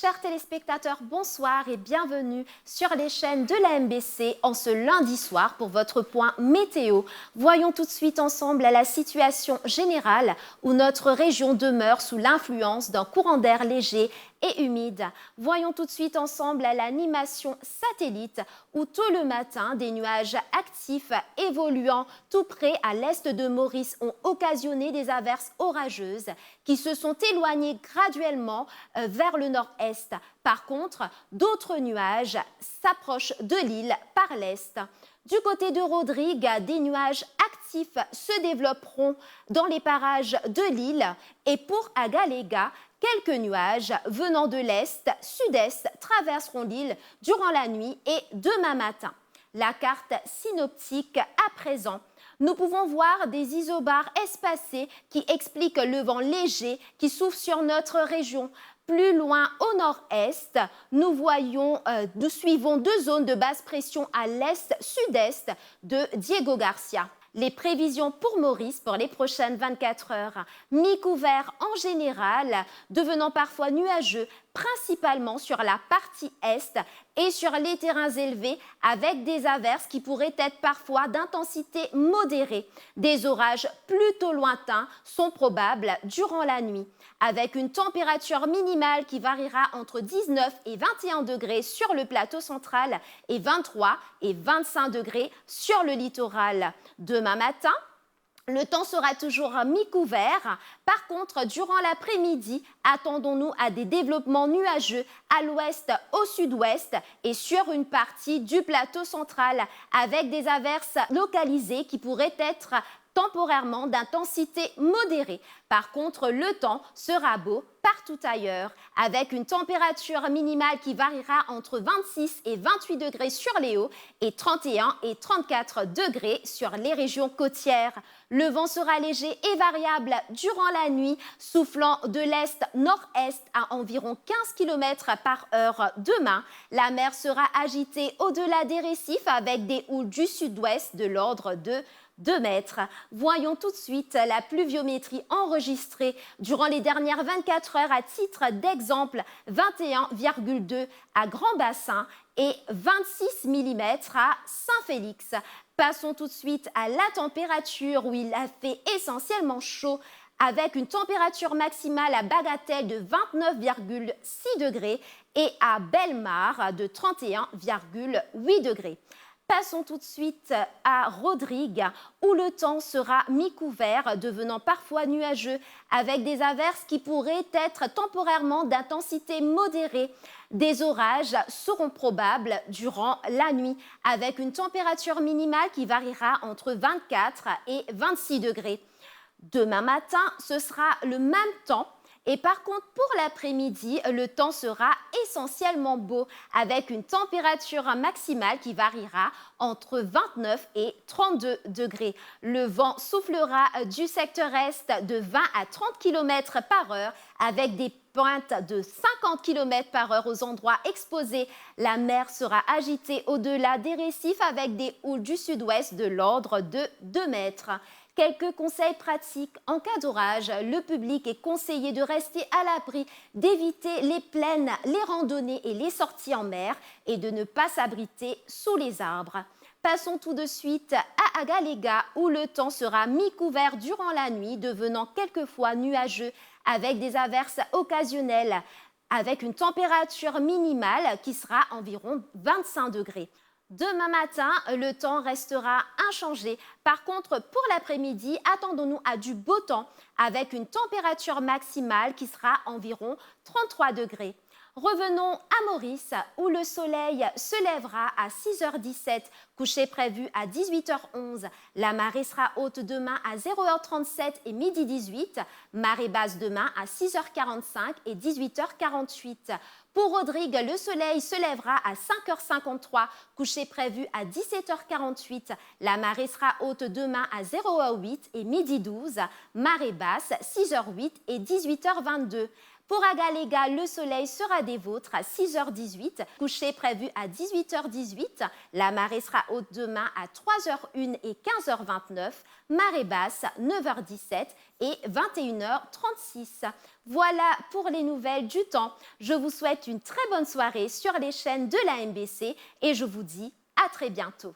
Chers téléspectateurs, bonsoir et bienvenue sur les chaînes de la MBC en ce lundi soir pour votre point météo. Voyons tout de suite ensemble la situation générale où notre région demeure sous l'influence d'un courant d'air léger et humide. Voyons tout de suite ensemble l'animation satellite où tôt le matin, des nuages actifs évoluant tout près à l'est de Maurice ont occasionné des averses orageuses qui se sont éloignées graduellement vers le nord-est. Par contre, d'autres nuages s'approchent de l'île par l'est. Du côté de Rodrigue, des nuages actifs se développeront dans les parages de l'île et pour Agalega, quelques nuages venant de l'est, sud-est traverseront l'île durant la nuit et demain matin. La carte synoptique à présent. Nous pouvons voir des isobars espacés qui expliquent le vent léger qui souffle sur notre région. Plus loin au nord-est, nous suivons deux zones de basse pression à l'est-sud-est de Diego Garcia. Les prévisions pour Maurice pour les prochaines 24 heures. Mi-couvert en général, devenant parfois nuageux, principalement sur la partie est et sur les terrains élevés avec des averses qui pourraient être parfois d'intensité modérée. Des orages plutôt lointains sont probables durant la nuit avec une température minimale qui variera entre 19 et 21 degrés sur le plateau central et 23 et 25 degrés sur le littoral. Demain matin, le temps sera toujours mi-couvert. Par contre, durant l'après-midi, attendons-nous à des développements nuageux à l'ouest, au sud-ouest et sur une partie du plateau central avec des averses localisées qui pourraient être temporairement d'intensité modérée. Par contre, le temps sera beau partout ailleurs, avec une température minimale qui variera entre 26 et 28 degrés sur les hauts et 31 et 34 degrés sur les régions côtières. Le vent sera léger et variable durant la nuit, soufflant de l'est-nord-est à environ 15 km par heure demain. La mer sera agitée au-delà des récifs avec des houles du sud-ouest de l'ordre de 2 mètres. Voyons tout de suite la pluviométrie enregistrée durant les dernières 24 heures à titre d'exemple 21,2 à Grand Bassin et 26 mm à Saint-Félix. Passons tout de suite à la température où il a fait essentiellement chaud avec une température maximale à Bagatelle de 29,6 degrés et à Bellemare de 31,8 degrés. Passons tout de suite à Rodrigue où le temps sera mi-couvert, devenant parfois nuageux avec des averses qui pourraient être temporairement d'intensité modérée. Des orages seront probables durant la nuit avec une température minimale qui variera entre 24 et 26 degrés. Demain matin, ce sera le même temps. Et par contre, pour l'après-midi, le temps sera essentiellement beau avec une température maximale qui variera entre 29 et 32 degrés. Le vent soufflera du secteur est de 20 à 30 km par heure avec des pointes de 50 km par heure aux endroits exposés. La mer sera agitée au-delà des récifs avec des houles du sud-ouest de l'ordre de 2 mètres. Quelques conseils pratiques en cas d'orage. Le public est conseillé de rester à l'abri, d'éviter les plaines, les randonnées et les sorties en mer et de ne pas s'abriter sous les arbres. Passons tout de suite à Agalega où le temps sera mi-couvert durant la nuit, devenant quelquefois nuageux avec des averses occasionnelles, avec une température minimale qui sera environ 25 degrés. Demain matin, le temps restera inchangé. Par contre, pour l'après-midi, attendons-nous à du beau temps avec une température maximale qui sera environ 33 degrés. Revenons à Maurice où le soleil se lèvera à 6h17, coucher prévu à 18h11. La marée sera haute demain à 0h37 et midi 18, marée basse demain à 6h45 et 18h48. Pour Rodrigue, le soleil se lèvera à 5h53, coucher prévu à 17h48. La marée sera haute demain à 0h08 et midi 12, marée basse 6h08 et 18h22. Pour Agaléga, le soleil sera des vôtres à 6h18, coucher prévu à 18h18. La marée sera haute demain à 3h01 et 15h29, marée basse 9h17 et 21h36. Voilà pour les nouvelles du temps. Je vous souhaite une très bonne soirée sur les chaînes de la MBC et je vous dis à très bientôt.